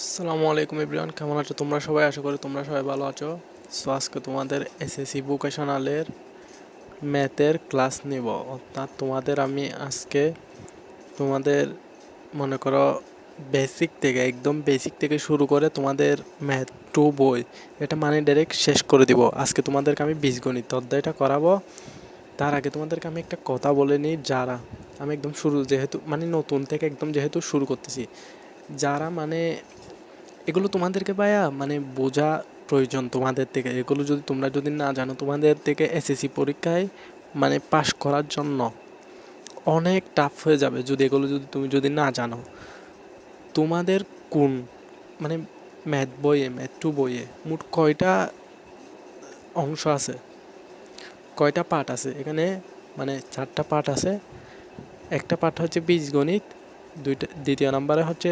আসসালামু আলাইকুম এভরিওয়ান, কেমন আছো তোমরা সবাই? আশা করি তোমরা সবাই ভালো আছো। সো আজকে তোমাদের এসএসসি ভোকেশনালের ম্যাথের ক্লাস নিব। অর্থাৎ তোমাদের আমি আজকে তোমাদের মনে করো বেসিক থেকে একদম বেসিক থেকে শুরু করে তোমাদের ম্যাথ টু বই এটা মানে ডাইরেক্ট শেষ করে দিব। আজকে তোমাদেরকে আমি বীজগণিত অধ্যায়টা করাবো। তার আগে তোমাদেরকে আমি একটা কথা বলে নিই, যারা আমি একদম শুরু যেহেতু মানে নতুন থেকে একদম যেহেতু শুরু করতেছি, যারা মানে এগুলো তোমাদেরকে ভাইয়া মানে বোঝা প্রয়োজন তোমাদের থেকে। এগুলো যদি তোমরা যদি না জানো, তোমাদের থেকে এসএসসি পরীক্ষায় মানে পাশ করার জন্য অনেক টাফ হয়ে যাবে যদি এগুলো যদি তুমি যদি না জানো। তোমাদের কোন মানে ম্যাথ বইয়ে ম্যাথ টু বইয়ে মোট কয়টা অংশ আছে, কয়টা পার্ট আছে এখানে? মানে 4টা পার্ট আছে। একটা পার্ট হচ্ছে বীজগণিত, দ্বিতীয় নম্বরে হচ্ছে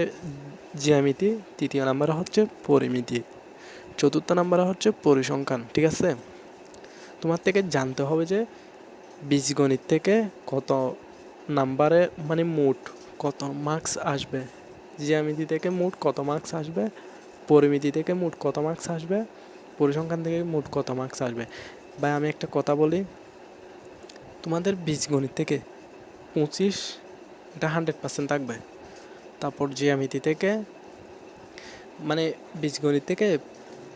জ্যামিতি, তৃতীয় নম্বরে হচ্ছে পরিমিতি, চতুর্থ নম্বরে হচ্ছে পরিসংখ্যান। ঠিক আছে, তোমার থেকে জানতে হবে যে বীজগণিত থেকে কত নাম্বারে মানে মোট কত মার্কস আসবে, জ্যামিতি থেকে মোট কত মার্কস আসবে, পরিমিতি থেকে মোট কত মার্কস আসবে, পরিসংখ্যান থেকে মোট কত মার্কস আসবে। ভাই আমি একটা কথা বলি, তোমাদের বীজগণিত থেকে 25 এটা 100% থাকবে। তারপর জ্যামিতি থেকে মানে বীজগণিত থেকে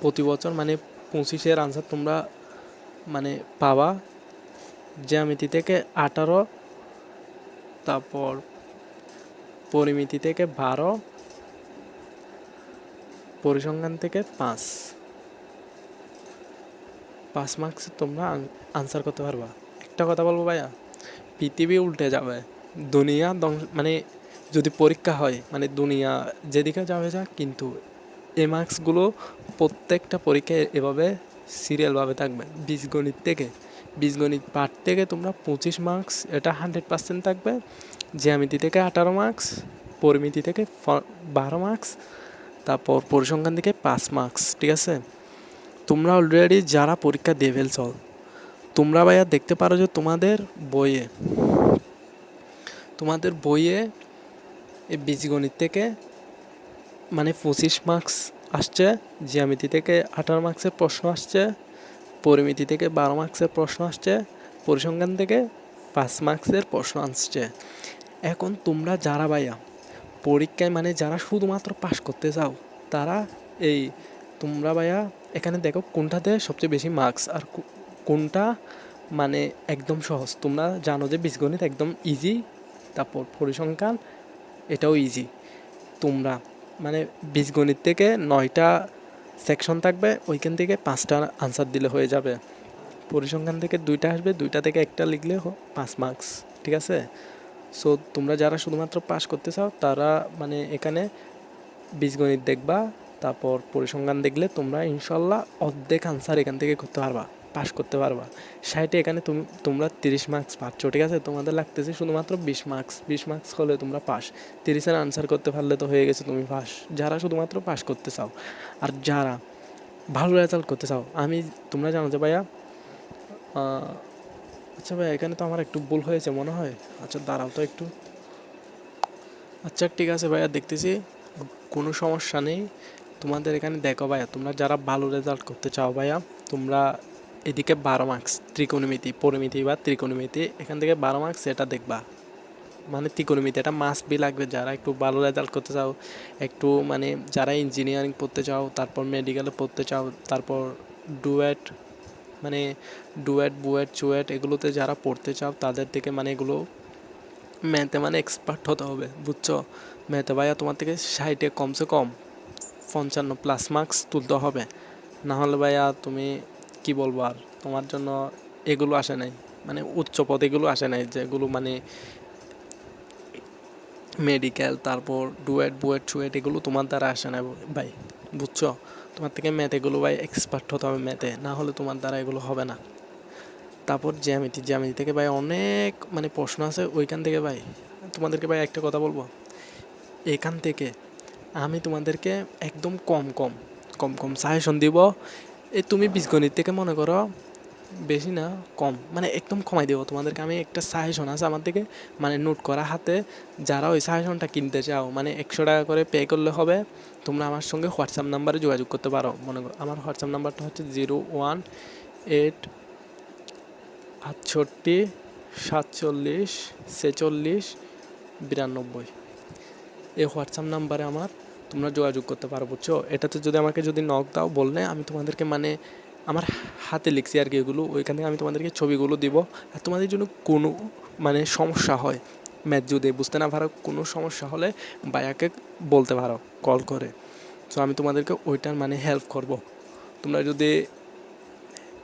প্রতি বছর মানে 25-এর আনসার তোমরা মানে পাবা। জ্যামিতি থেকে 18, তারপর পরিমিতি থেকে 12, পরিসংখ্যান থেকে 5 মার্কস তোমরা আনসার করতে পারবা। একটা কথা বলবো ভাইয়া, পৃথিবী উল্টে যাবে, দুনিয়া মানে যদি পরীক্ষা হয় মানে দুনিয়া যেদিকে যাবে যা, কিন্তু এই মার্কসগুলো প্রত্যেকটা পরীক্ষায় এভাবে সিরিয়ালভাবে থাকবে। বীজগণিত পাঠ থেকে তোমরা 25 মার্কস এটা 100% থাকবে। জ্যামিতি থেকে 18 মার্কস, পরিমিতি থেকে 12 মার্কস, তারপর পরিসংখ্যান থেকে 5 মার্কস। ঠিক আছে, তোমরা অলরেডি যারা পরীক্ষা দিয়ে ফেলছ, তোমরা ভাইয়া দেখতে পারো যে তোমাদের বইয়ে এই বীজগণিত থেকে মানে 25 মার্কস আসছে, জ্যামিতি থেকে 18 মার্কসের প্রশ্ন আসছে, পরিমিতি থেকে 12 মার্কসের প্রশ্ন আসছে, পরিসংখ্যান থেকে 5 মার্কসের প্রশ্ন আসছে। এখন তোমরা যারা ভাইয়া পরীক্ষায় মানে যারা শুধুমাত্র পাশ করতে চাও, তারা এই তোমরা ভাইয়া এখানে দেখো কোনটাতে সবচেয়ে বেশি মার্কস আর কোনটা মানে একদম সহজ। তোমরা জানো যে বীজগণিত একদম ইজি, তারপর পরিসংখ্যান এটাও ইজি। তোমরা মানে বীজগণিত থেকে 9টা সেকশন থাকবে, ওইখান থেকে 5টা আনসার দিলে হয়ে যাবে। পরিসংখ্যান থেকে 2টা আসবে, 2টা থেকে একটা লিখলে 5 মার্কস। ঠিক আছে, সো তোমরা যারা শুধুমাত্র পাস করতে চাও তারা মানে এখানে বীজগণিত দেখবা, তারপর পরিসংখ্যান দেখলে তোমরা ইনশাল্লাহ অর্ধেক আনসার এখান থেকে করতে পারবা, পাস করতে পারবা। 60 এখানে তোমরা 30 মার্কস পাচ্ছ। ঠিক আছে, তোমাদের লাগতেছে শুধুমাত্র 20 মার্কস হলে তোমরা পাস। 30-এর আনসার করতে পারলে তো হয়ে গেছে, তুমি পাস, যারা শুধুমাত্র পাস করতে চাও। আর যারা ভালো রেজাল্ট করতে চাও, তোমরা জানো যে ভাইয়া আচ্ছা ভাইয়া এখানে তো আমার একটু ভুল হয়েছে মনে হয়। আচ্ছা দাঁড়াও তো একটু। আচ্ছা ঠিক আছে ভাইয়া, দেখতেছি কোনো সমস্যা নেই। তোমাদের এখানে দেখো ভাইয়া, তোমরা যারা ভালো রেজাল্ট করতে চাও ভাইয়া, তোমরা এদিকে 12 মার্কস ত্রিকোণমিতি, পরিমিতি বা ত্রিকোণমিতি, এখান থেকে 12 মার্কস এটা দেখবা। মানে ত্রিকোণমিতি এটা মাস্ট বি লাগবে যারা একটু ভালো রেজাল্ট করতে চাও, একটু মানে যারা ইঞ্জিনিয়ারিং পড়তে চাও, তারপর মেডিকেলে পড়তে চাও, তারপর ডুয়েট মানে ডুয়েট বুয়েট চুয়েট এগুলোতে যারা পড়তে চাও, তাদের থেকে মানে এগুলো ম্যাথে মানে এক্সপার্ট হতে হবে, বুঝছো? ম্যাথে ভাইয়া তোমার থেকে 60-এ কমসে কম 55+ মার্কস তুলতে হবে, না হলে ভাইয়া তুমি কি বলবো আর, তোমার জন্য এগুলো আসে নাই, মানে উচ্চ পদ এগুলো আসে নাই, যেগুলো মানে মেডিকেল, তারপর ডুয়েট বুয়েট চুয়েট এগুলো তোমার দ্বারা আসে না ভাই, বুঝছো? তোমার থেকে ম্যাথ এগুলো ভাই এক্সপার্ট হতে হবে ম্যাথে, না হলে তোমার দ্বারা এগুলো হবে না। তারপর জ্যামিতি থেকে ভাই অনেক মানে প্রশ্ন আছে ওইখান থেকে ভাই। তোমাদেরকে ভাই একটা কথা বলবো, এখান থেকে আমি তোমাদেরকে একদম কম কম সাজেশন দিব। তুমি বীজগণিত থেকে মনে করো বেশি না, কম, মানে একদম কমাই দেবো তোমাদেরকে। আমি একটা সাজেশন আছে আমার থেকে, মানে নোট করা হাতে, যারা ওই সাজেশনটা কিনতে চাও মানে 100 টাকা করে পে করলে হবে। তোমরা আমার সঙ্গে হোয়াটসঅ্যাপ নাম্বারে যোগাযোগ করতে পারো। মনে করো আমার হোয়াটসঅ্যাপ নাম্বারটা হচ্ছে 01847464692। এই হোয়াটসঅ্যাপ নাম্বারে আমার তোমরা যোগাযোগ করতে পারো, বুঝছো? এটাতে যদি আমাকে নক দাও বললে আমি তোমাদেরকে মানে আমার হাতে লিখছি আর কি এগুলো, ওইখান থেকে আমি তোমাদেরকে ছবিগুলো দিব। আর তোমাদের জন্য কোনো মানে সমস্যা হয়, ম্যাথ যদি বুঝতে না পারো, কোনো সমস্যা হলে ভাইয়াকে বলতে পারো কল করে। সো আমি তোমাদেরকে ওইটার মানে হেল্প করব। তোমরা যদি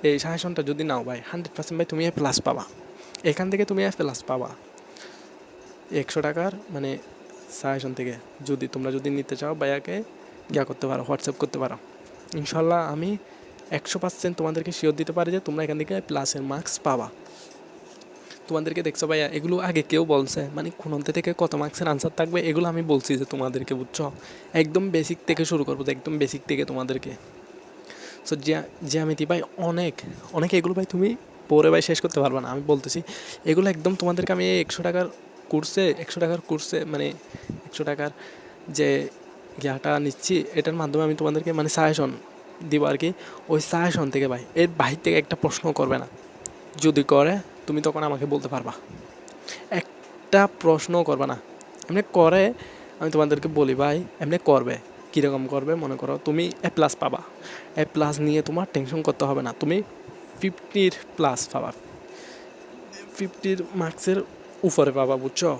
এই সাজেশনটা যদি নাও ভাই, 100% ভাই তুমি A+ পাবা, এখান থেকে তুমি A+ পাবা 100 টাকার মানে সাজেশন থেকে। তোমরা যদি নিতে চাও ভাইয়াকে করতে পারো, হোয়াটসঅ্যাপ করতে পারো। ইনশাল্লাহ আমি 100% তোমাদেরকে শিওর দিতে পারি যে তোমরা এখান থেকে প্লাসের মার্কস পাবা। তোমাদেরকে দেখছো ভাইয়া, এগুলো আগে কেউ বলছে মানে কোন থেকে কত মার্কসের আনসার থাকবে এগুলো আমি বলছি যে তোমাদেরকে, বুঝছো? একদম বেসিক থেকে শুরু করবো, একদম বেসিক থেকে তোমাদেরকে। সো জ্যামিতি ভাই অনেক অনেক, এগুলো ভাই তুমি পড়ে ভাই শেষ করতে পারবে না, আমি বলতেছি। এগুলো একদম তোমাদেরকে আমি 100 টাকার কোর্সে মানে 100 টাকার যে নিচ্ছি, এটার মাধ্যমে আমি তোমাদেরকে মানে সাজেশন দিব আর কি। ওই সাজেশন থেকে ভাই এর বাহির থেকে একটা প্রশ্ন করবে না, যদি করে তুমি তখন আমাকে বলতে পারবা। একটা প্রশ্ন করবে না, এমনি করে আমি তোমাদেরকে বলি ভাই, এমনি করবে। কীরকম করবে? মনে করো তুমি A+ পাবা, A+ নিয়ে তোমার টেনশন করতে হবে না, তুমি 50+ পাবা, 50 মার্কসের উপরে পাবা, বুঝছো?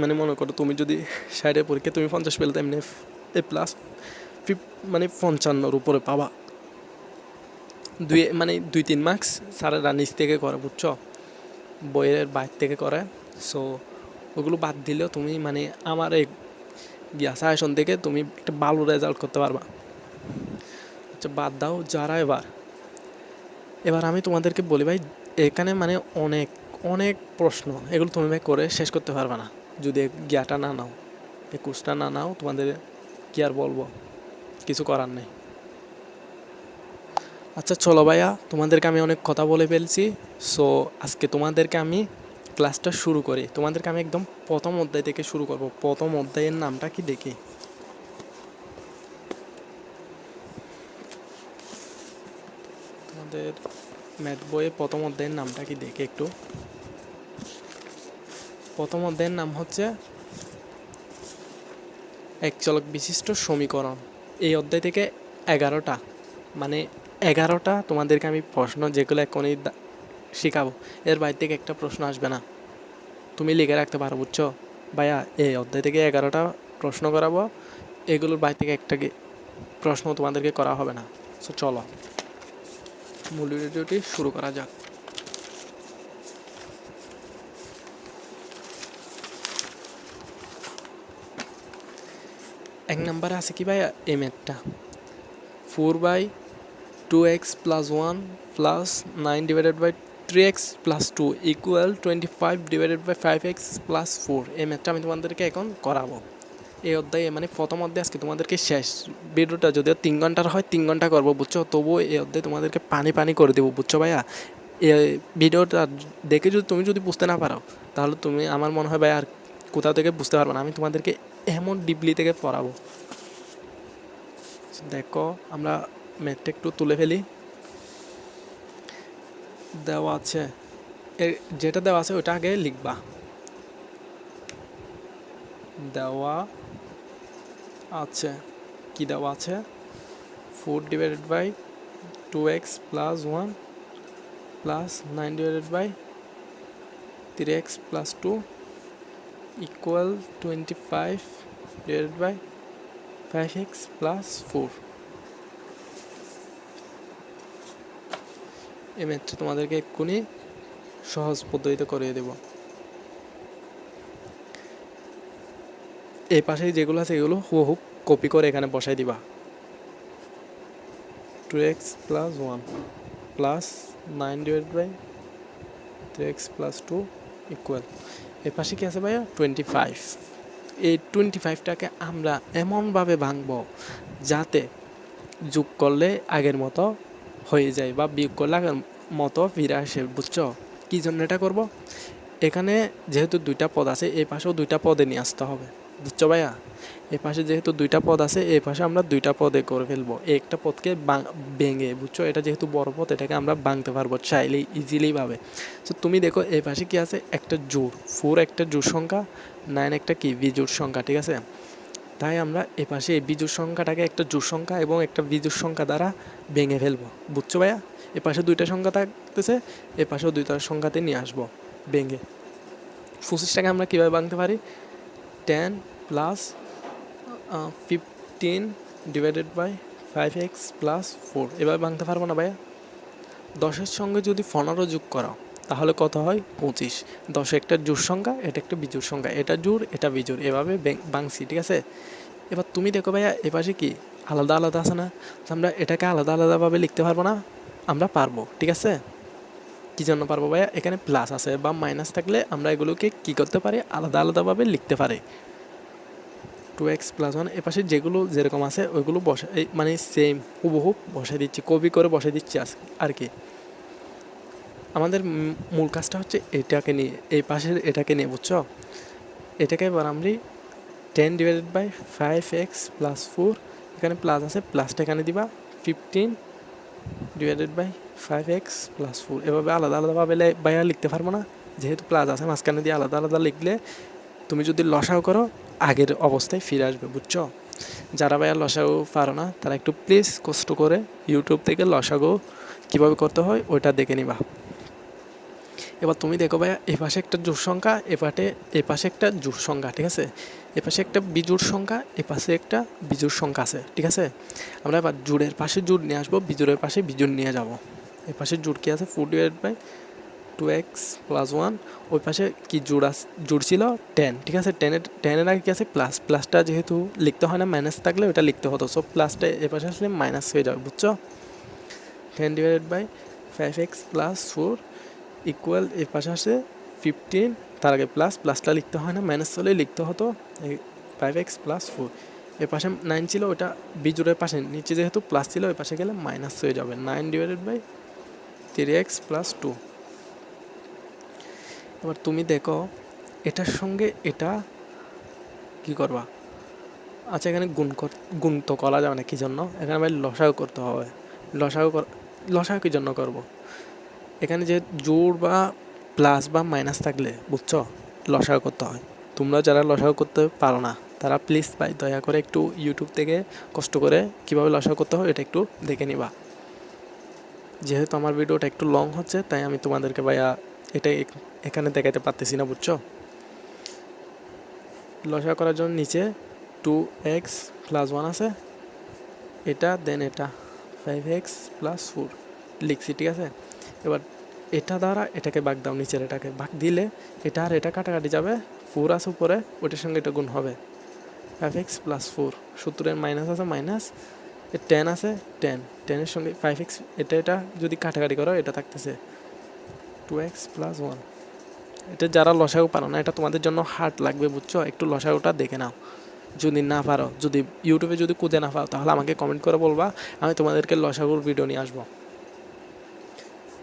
মানে মনে করো তুমি যদি 60-এর পরীক্ষা তুমি 50 পেলে, এমনি A+ মানে 55-র উপরে পাবা। 2-3 মার্কস স্যারেরা নিচ থেকে করে, বুঝছো? বইয়ের বাইর থেকে করে। সো ওগুলো বাদ দিলেও তুমি মানে আমার এই সাজেশন থেকে তুমি একটা ভালো রেজাল্ট করতে পারবা। আচ্ছা বাদ দাও, যারা এবার আমি তোমাদেরকে বলি ভাই, এখানে মানে অনেক অনেক প্রশ্ন, এগুলো তুমি ভাই করে শেষ করতে পারবে না যদি জ্ঞাটা না নাও, এই কোর্সটা না নাও। তোমাদের কি আর বলবো, কিছু করার নেই। আচ্ছা চলো ভাইয়া, তোমাদেরকে আমি অনেক কথা বলে ফেলছি। সো আজকে তোমাদেরকে আমি ক্লাসটা শুরু করি। তোমাদেরকে আমি একদম প্রথম অধ্যায় থেকে শুরু করব। প্রথম অধ্যায়ের নামটা কি দেখি। তোমাদের ম্যাথ বইয়ে প্রথম অধ্যায়ের নামটা কি দেখি একটু। প্রথম অধ্যায়ের নাম হচ্ছে এক চলক বিশিষ্ট সমীকরণ। এই অধ্যায় থেকে 11টা মানে 11টা তোমাদেরকে আমি প্রশ্ন যেগুলো এখনই শেখাবো, এর বাইরে থেকে একটা প্রশ্ন আসবে না, তুমি লিখে রাখতে পারো, বুঝছো? ভাইয়া এই অধ্যায় থেকে 11টা প্রশ্ন করাবো, এগুলোর বাইরে থেকে একটা প্রশ্ন তোমাদেরকে করা হবে না। সো চলো মূল ভিডিওটি শুরু করা যাক। এক নম্বরে আছে কি ভাইয়া, এই ম্যাথটা 4/2x + 1 + 9/3x + 2 = 25/5x + 4। এই ম্যাথটা আমি তোমাদেরকে এখন করাবো। এই অধ্যায়ে মানে প্রথম অধ্যায় আজকে তোমাদেরকে শেষ। ভিডিওটা যদিও 3 ঘন্টার হয় 3 ঘন্টা করবো, বুঝছো? তবুও এই অধ্যায়ে তোমাদেরকে পানি করে দেবো, বুঝছো ভাইয়া? এই ভিডিওটা দেখে তুমি যদি বুঝতে না পারো, তাহলে তুমি আমার মনে হয় ভাই আর কোথাও থেকে বুঝতে পারবে না। আমি তোমাদেরকে এমন ডিপলি থেকে পড়াবো। দেখো আমরা ম্যাথটা একটু তুলে ফেলি। দেওয়া আছে, যেটা দেওয়া আছে ওটা আগে লিখবা। দেওয়া আছে, কি দেওয়া আছে? 4/2x + 1 + 9/3x + 2 = 25/5x + 4। এই ম্যাথটা তোমাদেরকে এক্ষুনি সহজ পদ্ধতিতে করিয়ে দেব। এই পাশে যেগুলো আছে এগুলো হুবহু কপি করে এখানে বসাই দিবা। 2x + 1 + 9/3x + 2 = এর পাশে কি আছে ভাইয়া? 25। এই 25টাকে আমরা এমনভাবে ভাঙবো যাতে যোগ করলে আগের মতো হয়ে যায়, বা বিয়োগ করলে আগের মতো ফিরে আসে, বুঝছো? কী জন্য এটা করব? এখানে যেহেতু দুইটা পদ আছে, এই পাশেও দুইটা পদে নিয়ে আসতে হবে, বুঝছো ভাইয়া? এই পাশে যেহেতু দুইটা পদ আছে, এই পাশে আমরা দুইটা পদে করে ফেলবো। একটা পদকে ভেঙে, বুঝছো? এটা যেহেতু বড় পদ, এটাকে আমরা ভাঙতে পারবো চাইলে ইজিলি ভাবে। তো তুমি দেখো এই পাশে কি আছে, একটা জোড় 4 একটা জোড় সংখ্যা, 9 একটা কি বিজোড় সংখ্যা, ঠিক আছে? তাই আমরা এ পাশে এই বিজোড় সংখ্যাটাকে একটা জোড় সংখ্যা এবং একটা বিজোড় সংখ্যা দ্বারা ভেঙে ফেলবো, বুঝছো ভাইয়া? এ পাশে দুইটা সংখ্যা থাকতেছে, এ পাশেও দুইটা সংখ্যাতে নিয়ে আসবো ভেঙে। 25টাকে আমরা কীভাবে ভাঙতে পারি? 10 plus 15 divided by 5x plus 4, এভাবে ভাঙতে পারবো না ভাইয়া? 10-এর সঙ্গে যদি 15 যোগ করাও তাহলে কত হয়? 25। 10 একটা জোড় সংখ্যা, এটা একটা বিজোড় সংখ্যা, এটা জোড় এটা বিজোড়, এভাবে ভাঙছি, ঠিক আছে? এবার তুমি দেখো ভাইয়া এপাশে কি আলাদা আলাদা আছে না? তো আমরা এটাকে আলাদা আলাদাভাবে লিখতে পারবো না? আমরা পারবো, ঠিক আছে? কী জন্য পারবো ভাইয়া? এখানে প্লাস আছে বা মাইনাস থাকলে আমরা এগুলোকে কী করতে পারি? আলাদা আলাদাভাবে লিখতে পারি। 2x প্লাস 1 এপাশে যেগুলো যেরকম আছে ওইগুলো বসে, মানে সেম হুবহু বসে দিচ্ছি, কপি করে বসে দিচ্ছি আর কি। আমাদের মূল কাজটা হচ্ছে এটাকে নিয়ে, এই পাশের এটাকে নিয়ে, বুঝছো? এটাকে এবার আমরা 10 ডিভাইডেড বাই 5x প্লাস 4, এখানে প্লাস আছে, প্লাসটা এখানে দিবা, 15 ডিভাইডেড বাই 5x প্লাস 4, এভাবে আলাদা আলাদাভাবে ভাইয়া লিখতে পারবো না? যেহেতু প্লাস আছে মাঝখানে দিয়ে আলাদা আলাদা লিখলে তুমি যদি লসাও করো আগের অবস্থায় ফিরে আসবে, বুঝছো? যারা ভাইয়া লসাগু পারো না তারা একটু প্লিজ কষ্ট করে ইউটিউব থেকে লসাগু কীভাবে করতে হয় ওইটা দেখে নিবা। এবার তুমি দেখো ভাইয়া এ পাশে একটা জোড় সংখ্যা, এ পাশে একটা জোড় সংখ্যা, ঠিক আছে? এ পাশে একটা বিজোড় সংখ্যা, এ পাশে একটা বিজোড় সংখ্যা আছে, ঠিক আছে? আমরা এবার জোড়ের পাশে জোড় নিয়ে আসবো, বিজোড়ের পাশে বিজোড় নিয়ে যাব। এ পাশে জোড় কি আছে? 4 ডিভাইড বাই 2x প্লাস 1, ওই পাশে কি জোড় ছিল 10, ঠিক আছে? টেনের আগে কি আছে? প্লাস, প্লাসটা যেহেতু লিখতে হয় না, মাইনাস থাকলে ওটা লিখতে হতো, সো প্লাসটা এ পাশে আসলে মাইনাস হয়ে যাবে, বুঝছো? 10 divided by 5x plus 4 equal, এর পাশে আসে 15, তার আগে প্লাস, প্লাসটা লিখতে হয় না, মাইনাস হলে লিখতে হতো 5x প্লাস 4। এর পাশে 9 ছিল, ওটা বিজোড়ের পাশে, নিচে যেহেতু প্লাস ছিল ওই পাশে গেলে মাইনাস হয়ে যাবে, 9 ডিভাইডেড বাই 3x প্লাস 2। এবার তুমি দেখো এটার সঙ্গে এটা কি করবা? আচ্ছা এখানে গুণ তো করা যাবে না, কী জন্য? এখানে ভাই লসাগু করতে হবে। লসাগু কী জন্য করব? এখানে যে জোড় বা প্লাস বা মাইনাস থাকলে, বুঝছো, লসাগু করতে হয়। তোমরা যারা লসাগু করতে পারো না তারা প্লিজ ভাই দয়া করে একটু ইউটিউব থেকে কষ্ট করে কীভাবে লসাগু করতে হয় এটা একটু দেখে নিবা। যেহেতু আমার ভিডিওটা একটু লং হচ্ছে তাই আমি তোমাদেরকে ভাইয়া এটা এখানে দেখাতে পারতেছি না, বুঝছো? লসাগু করার জন্য নিচে 2x প্লাস 1 আছে, এটা দেন এটা 5x প্লাস 4 লিখছি, ঠিক আছে? এবার এটা দ্বারা এটাকে ভাগ দাও, নিচের এটাকে ভাগ দিলে এটা আর এটা কাটাকাটি যাবে, 4 আছে উপরে, ওইটার সঙ্গে এটা গুণ হবে, 5x প্লাস 4, সূত্রের মাইনাস আছে মাইনাস, 10 আছে 10-10-এর সঙ্গে 5x, এটা যদি কাটাকাটি করো এটা থাকতেছে 2x প্লাস 1। এটা যারা লসাগু পারো না এটা তোমাদের জন্য হার্ড লাগবে, বুঝছো? একটু লসাগুটা দেখে নাও, যদি না পারো, যদি ইউটিউবে যদি খুঁজে না পাও তাহলে আমাকে কমেন্ট করে বলবা, আমি তোমাদেরকে লসাগুর ভিডিও নিয়ে আসবো।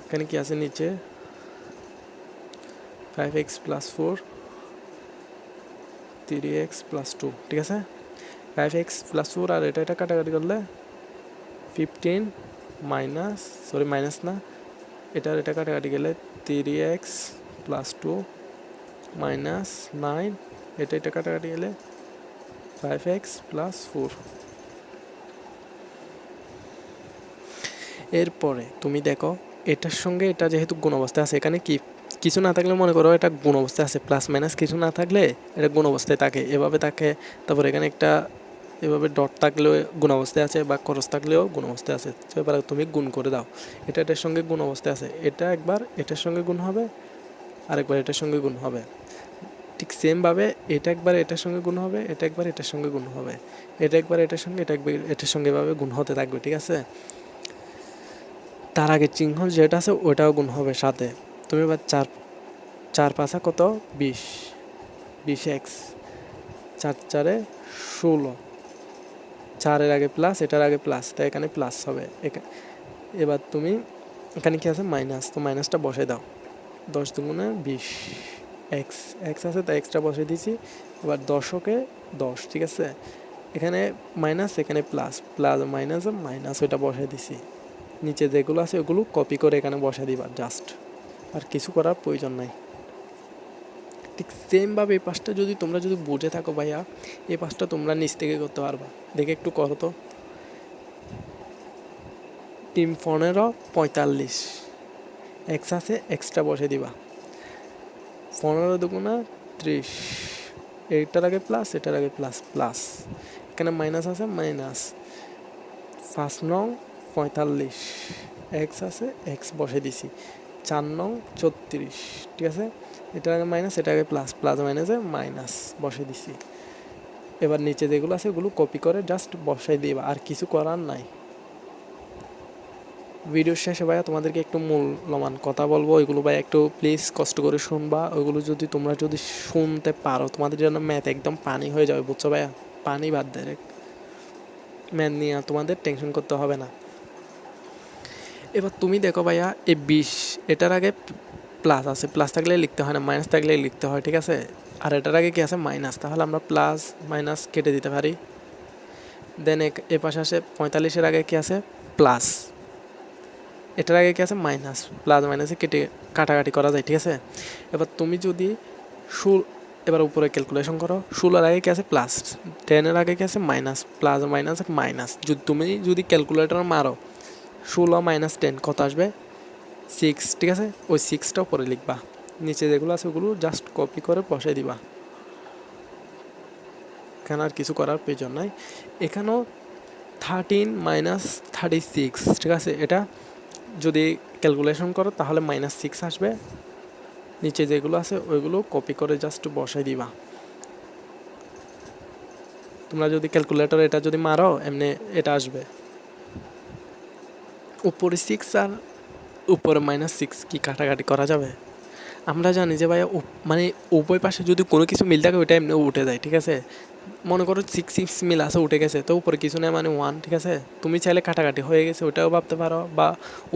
এখানে কি আছে? নিচে 5x প্লাস 4 3x প্লাস 2, ঠিক আছে? 5x প্লাস 4 আর এটা কাটাকাটি করলে 15 মাইনাস না, এটা কাটাকাটি গেলে 3x প্লাস 2 মাইনাস 9, এটা কাটাকাটি গেলে 5x প্লাস 4। এরপরে তুমি দেখো এটার সঙ্গে এটা যেহেতু গুণ অবস্থায় আছে, এখানে কি কিছু না থাকলে মনে করো এটা গুণ অবস্থায় আছে, প্লাস মাইনাস কিছু না থাকলে এটা গুণ অবস্থায় থাকে, এভাবে থাকে। তারপর এখানে একটা এভাবে ডট থাকলেও গুণ অবস্থায় আছে বা খরচ থাকলেও গুণ অবস্থায় আছে, তো এবার তুমি গুণ করে দাও। এটার সঙ্গে গুণ অবস্থায় আছে, এটা একবার এটার সঙ্গে গুণ হবে, আরেকবার এটার সঙ্গে গুণ হবে, ঠিক সেমভাবে এটা একবার এটার সঙ্গে গুণ হবে, এটা একবার এটার সঙ্গে গুণ হবে, এটা একবার এটার সঙ্গে, এটা একবার এটার সঙ্গে এভাবে গুণ হতে থাকবে, ঠিক আছে? তার আগে চিহ্ন যেটা আছে ওটাও গুণ হবে সাথে। তুমি এবার 4 কত? 20x, 4 16, 4-এর আগে প্লাস, এটার আগে প্লাস, তাই এখানে প্লাস হবে। এবার তুমি এখানে কি আছে মাইনাস, তো মাইনাসটা বসাই দাও। 10 দুগুণে 20, এক্স এক্স আছে তাই এক্সট্রা বসে দিয়েছি। এবার দশকে 10, ঠিক আছে। এখানে মাইনাস, এখানে প্লাস, প্লাস মাইনাস মাইনাস ওইটা বসে দিছি। নিচে যেগুলো আছে ওগুলো কপি করে এখানে বসে দিবা জাস্ট, আর কিছু করার প্রয়োজন নাই। ঠিক সেমভাবে এই পাশটা যদি তোমরা যদি বুঝে থাকো ভাইয়া, এই পাশটা তোমরা নিচ থেকে করতে পারবা। দেখে একটু করো তো। 3 15 45, এক্স আছে এক্সট্রা বসে দিবা। 15 দুগুণা 30, এইটার আগে প্লাস এটার আগে প্লাস প্লাস, এখানে মাইনাস আছে মাইনাস। 5 নং 45, এক্স আছে এক্স বসে দিছি। 4 নং 34, ঠিক আছে। এটার আগে মাইনাস এটার আগে প্লাস, প্লাস মাইনাসে মাইনাস বসে দিছি। এবার নিচে যেগুলো আছে ওগুলো কপি করে জাস্ট বসাই দিবা, আর কিছু করার নাই। ভিডিওর শেষে ভাইয়া তোমাদেরকে একটু মূল্যবান কথা বলবো, ওইগুলো ভাই একটু প্লিজ কষ্ট করে শুনবা। ওইগুলো যদি তোমরা যদি শুনতে পারো তোমাদের জন্য ম্যাথ একদম পানি হয়ে যাবে, বুঝছো ভাইয়া। পানি বাদ দেয়, ম্যাথ নিয়ে আর তোমাদের টেনশন করতে হবে না। এবার তুমি দেখো ভাইয়া, এই 20 এটার আগে প্লাস আছে, প্লাস থাকলে লিখতে হয় না, মাইনাস থাকলে লিখতে হয়, ঠিক আছে। আর এটার আগে কি আছে মাইনাস, তাহলে আমরা প্লাস মাইনাস কেটে দিতে পারি। দেন এ পাশে আসে 45-এর আগে কি আছে প্লাস, এটার আগে কি আছে মাইনাস, প্লাস মাইনাসে কেটে কাটাকাটি করা যায়, ঠিক আছে। এবার তুমি যদি এবার উপরে ক্যালকুলেশন করো, 16-এর আগে কি আছে প্লাস, 10-এর আগে কি আছে মাইনাস, প্লাস মাইনাস মাইনাস। তুমি যদি ক্যালকুলেটর মারো 16 মাইনাস 10 কত আসবে 6, ঠিক আছে। ওই 6টা উপরে লিখবা, নিচে যেগুলো আছে ওগুলো জাস্ট কপি করে বসাই দিবা। এখানে আর কিছু করার প্রয়োজন নাই। এখানেও 13 মাইনাস 36, ঠিক আছে। এটা যদি ক্যালকুলেশন করো তাহলে -6 আসবে। নিচে যেগুলো আছে ওইগুলো কপি করে জাস্ট বসাই দিবা। তোমরা যদি ক্যালকুলেটর এটা যদি মারো এমনি এটা আসবে। উপরে 6 আর উপরে -6 কি কাটাকাটি করা যাবে? আমরা জানি যে ভাইয়া মানে উভয় পাশে যদি কোনো কিছু মিল থাকে ওইটা এমনি উঠে যায়, ঠিক আছে। মনে করো 6 মিল আছে উঠে গেছে, তো উপরে কিছু নেই মানে 1, ঠিক আছে। তুমি চাইলে কাটাকাটি হয়ে গেছে ওটাও ভাবতে পারো, বা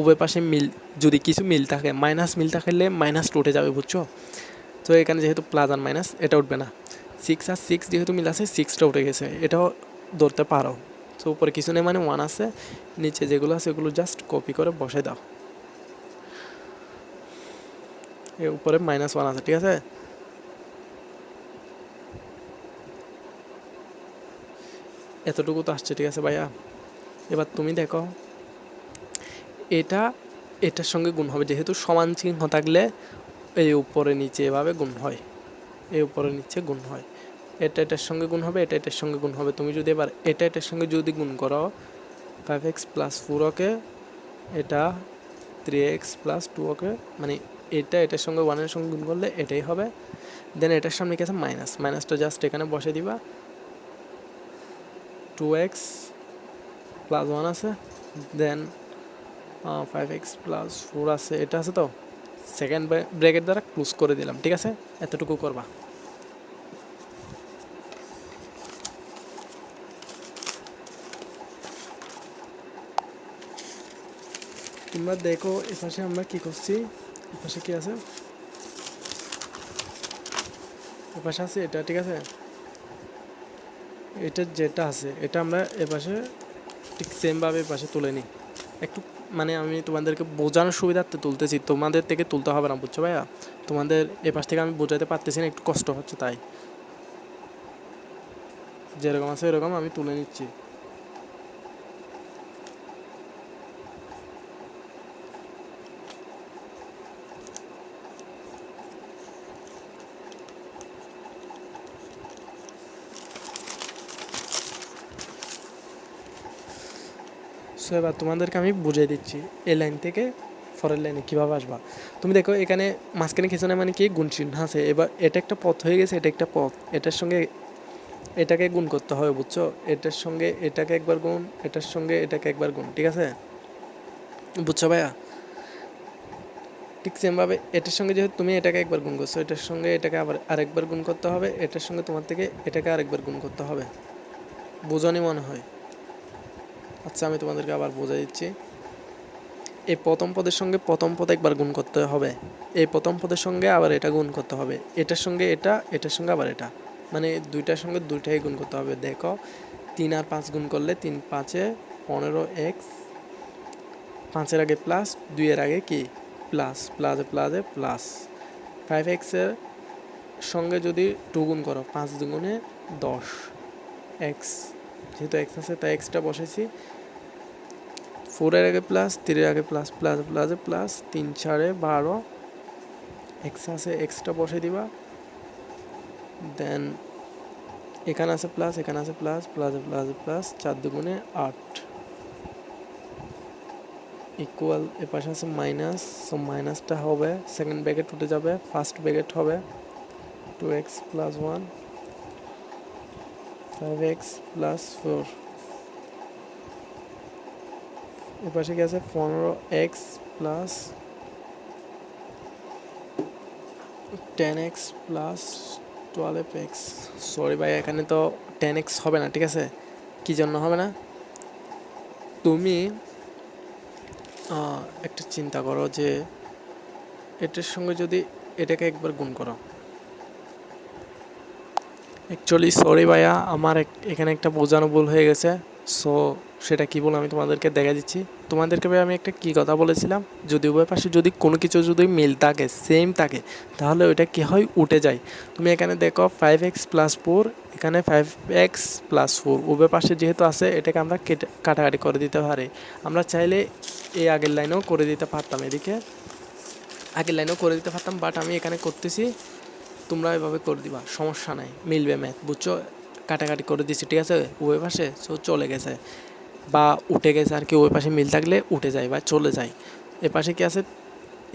উভয় পাশে মিল যদি কিছু মিল থাকে, মাইনাস মিল থাকলে মাইনাসটা উঠে যাবে, বুঝছো। তো এখানে যেহেতু প্লাস আর মাইনাস এটা উঠবে না। 6 আর 6 যেহেতু মিল আছে 6টা উঠে গেছে, এটাও ধরতে পারো। তো উপরে কিছু নেই মানে 1 আছে, নিচে যেগুলো আছে ওগুলো জাস্ট কপি করে বসে দাও। এর উপরে -1 আছে, ঠিক আছে। এতটুকু তো আসছে, ঠিক আছে ভাইয়া। এবার তুমি দেখো এটা এটার সঙ্গে গুণ হবে, যেহেতু সমান চিহ্ন থাকলে এই উপরে নিচে এভাবে গুণ হয়, এই উপরে নিচে গুণ হয়। এটা এটার সঙ্গে গুণ হবে, এটা এটার সঙ্গে গুণ হবে। তুমি যদি এবার এটা এটার সঙ্গে যদি গুণ করো 5x + 4 ওকে, এটা 3x + 2 ওকে, মানে এটা এটার সঙ্গে 1-এর সঙ্গে গুণ করলে এটাই হবে। দেন এটার সামনে কি আছে মাইনাস, মাইনাসটা জাস্ট এখানে বসে দিবা। 2x + 1 আছে, দেন 5x + 4 আছে, এটা আছে। তো সেকেন্ড ব্র্যাকেট দ্বারা ক্লোজ করে দিলাম, ঠিক আছে। এতটুকু করবা। তোমরা দেখো এপাশে আমরা কি করছি, এপাশে কি আছে, এপাশে আছে এটা, ঠিক আছে। এটা যেটা আছে এটা আমরা এপাশে ঠিক সেমভাবে এপাশে তুলে নিই। একটু মানে আমি তোমাদেরকে বোঝানোর সুবিধার্থে তুলতেছি, তোমাদের থেকে তুলতে হবে না, বুঝছো ভাইয়া। তোমাদের এপাশ থেকে আমি বোঝাতে পারতেছি না, একটু কষ্ট হচ্ছে, তাই যেরকম আছে এরকম আমি তুলে নিচ্ছি। সো এবার তোমাদেরকে আমি বুঝিয়ে দিচ্ছি এই লাইন থেকে পরের লাইনে কীভাবে আসবা। তুমি দেখো এখানে মাঝখানে কিছু না মানে কি গুণ চিহ্ন আছে। এবার এটা একটা পথ হয়ে গেছে, এটা একটা পথ, এটার সঙ্গে এটাকে গুণ করতে হবে, বুঝছো। এটার সঙ্গে এটাকে একবার গুণ, এটার সঙ্গে এটাকে একবার গুণ, ঠিক আছে, বুঝছো ভাইয়া। ঠিক সেমভাবে এটার সঙ্গে যেহেতু তুমি এটাকে একবার গুণ করছো, এটার সঙ্গে এটাকে আবার আরেকবার গুণ করতে হবে, এটার সঙ্গে তোমার থেকে এটাকে আরেকবার গুণ করতে হবে। বোঝানি মনে হয়। আচ্ছা আমি তোমাদেরকে আবার বোঝাই দিচ্ছি। এই প্রথম পদের সঙ্গে প্রথম পদ একবার গুণ করতে হবে, এই প্রথম পদের সঙ্গে আবার এটা গুণ করতে হবে, এটার সঙ্গে এটা, এটার সঙ্গে আবার এটা, মানে দুইটার সঙ্গে দুইটাই গুণ করতে হবে। দেখো 3 আর 5 গুণ করলে 3 5 এ 15x, 5-এর আগে প্লাস, 2-এর আগে কি প্লাস, প্লাসে প্লাসে প্লাস। 5x এর সঙ্গে যদি 2 গুণ করো 5 দুগুণে 10 এক্স, যেহেতু এক্স আছে তাই এক্সটা বসেছি। 4-এর আগে প্লাস, 3-এর আগে প্লাস, প্লাস প্লাসে প্লাস, 3 4-এ 12 এক্স আছে, এক্সটা বসে দিবা। দেন এখানে আছে প্লাস, এখানে আছে প্লাস, প্লাসে প্লাসে প্লাস, 4 দুগুণে 8 ইকুয়াল, এ পাশে আছে মাইনাস, সো মাইনাসটা হবে সেকেন্ড ব্র্যাকেট উঠে যাবে, ফার্স্ট ব্র্যাকেট হবে 2x প্লাস 1, 5x প্লাস 4, এ পাশে কি আছে 15x plus 10x plus 12x। Sorry ভাই, এখানে তো 10x হবে না, ঠিক আছে? কি জন্য হবে না? তুমি একটা চিন্তা করো যে এটার সঙ্গে যদি এটাকে একবার গুণ করো। অ্যাকচুয়ালি সরি ভাইয়া, আমার এখানে একটা বোঝানো ভুল হয়ে গেছে। সো সেটা কী বলে আমি তোমাদেরকে দেখা দিচ্ছি। তোমাদেরকে ভাই আমি একটা কী কথা বলেছিলাম, যদি উভয় পাশে যদি কোনো কিছু যদি মিল থাকে, সেম থাকে, তাহলে ওইটা কী হয়, উঠে যায়। তুমি এখানে দেখো 5x প্লাস 4, এখানে 5x প্লাস 4, উভয় পাশে যেহেতু আছে এটাকে আমরা কাটাকাটি করে দিতে পারি। আমরা চাইলে এই আগের লাইনেও করে দিতে পারতাম, এদিকে আগের লাইনেও করে দিতে পারতাম, বাট আমি এখানে করতেছি, তোমরা এভাবে করে দিবা, সমস্যা নাই, মিলবে ম্যাথ, বুঝছো? কাটাকাটি করে দিচ্ছি, ঠিক আছে? ওই পাশে সো চলে গেছে বা উঠে গেছে আর কি, ওই পাশে মিল থাকলে উঠে যায় বা চলে যায়। এ পাশে কি আছে,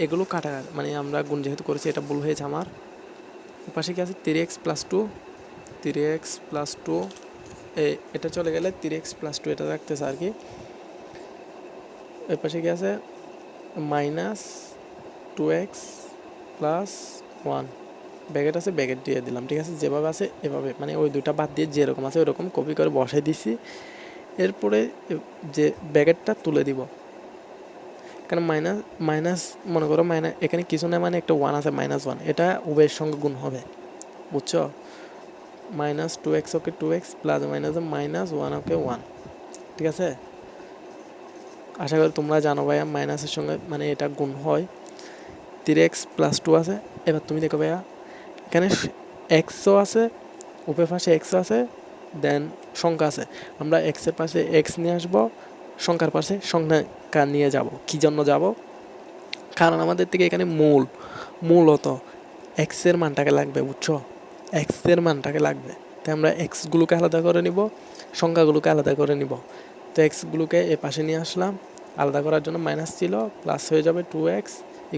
এগুলো কাটাকাটি মানে আমরা গুণ যেহেতু করেছি এটা ভুল হয়েছে আমার। এ পাশে কি আছে 3x প্লাস 2, 3x প্লাস 2, এটা চলে গেলে 3x প্লাস 2 এটা রাখতেছে আর কি। এ পাশে কি আছে মাইনাস 2x প্লাস 1, ব্যাকেট আছে, ব্যাকেট দিয়ে দিলাম, ঠিক আছে? যেভাবে আছে এভাবে, মানে ওই দুটা বাদ দিয়ে যেরকম আছে ওরকম কপি করে বসাই দিছি। এরপরে যে ব্যাকেটটা তুলে দিব, কারণ মাইনাস মাইনাস মনে করো মাইনাস, এখানে কিছু না, মানে একটা 1 আছে, -1, এটা উভয়ের সঙ্গে গুণ হবে, বুঝছো? মাইনাস 2x ওকে 2x, প্লাস মাইনাস -1 ওকে 1, ঠিক আছে? আশা করি তোমরা জানো ভাইয়া মাইনাসের সঙ্গে মানে এটা গুণ হয়। 3x প্লাস 2 আছে। এবার তুমি দেখো ভাইয়া এখানে এক্সও আছে, উপরের পাশে এক্সও আছে, দেন সংখ্যা আছে। আমরা এক্সের পাশে এক্স নিয়ে আসবো, সংখ্যার পাশে সংখ্যা নিয়ে যাব। কী জন্য যাব? কারণ আমাদের থেকে এখানে মূলত এক্সের মানটাকে লাগবে, বুঝছো? এক্সের মানটাকে লাগবে, তাই আমরা এক্সগুলোকে আলাদা করে নিব, সংখ্যাগুলোকে আলাদা করে নিব। তো এক্সগুলোকে এ পাশে নিয়ে আসলাম, আলাদা করার জন্য মাইনাস ছিল, প্লাস হয়ে যাবে 2x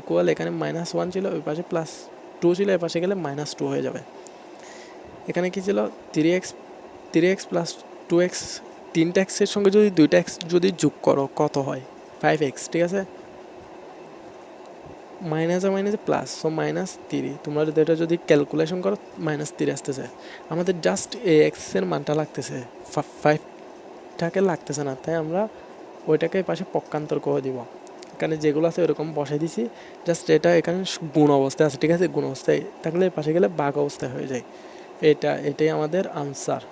ইকুয়াল, এখানে -1 ছিল, ওই পাশে +2 ছিল, এ পাশে গেলে -2 হয়ে যাবে। এখানে কি ছিল 3x প্লাস 2x, 3টা এক্সের সঙ্গে যদি 2টা এক্স যদি যোগ করো কত হয়, 5x, ঠিক আছে? মাইনাসে মাইনাসে প্লাস, সো -3। তোমরা যদি এটা যদি ক্যালকুলেশন করো -3 আসতেছে। আমাদের জাস্ট এই এক্সের মানটা লাগতেছে, 5টাকে লাগতেছে না, তাই আমরা ওইটাকে পাশে পক্ষান্তর করে দিব। এখানে যেগুলো আছে ওরকম বসাই দিছি, জাস্ট এটা এখানে গুণ অবস্থায় আছে, ঠিক আছে? গুণ অবস্থায় থাকলে পাশে গেলে ভাগ অবস্থায় হয়ে যায়। এটাই আমাদের আনসার।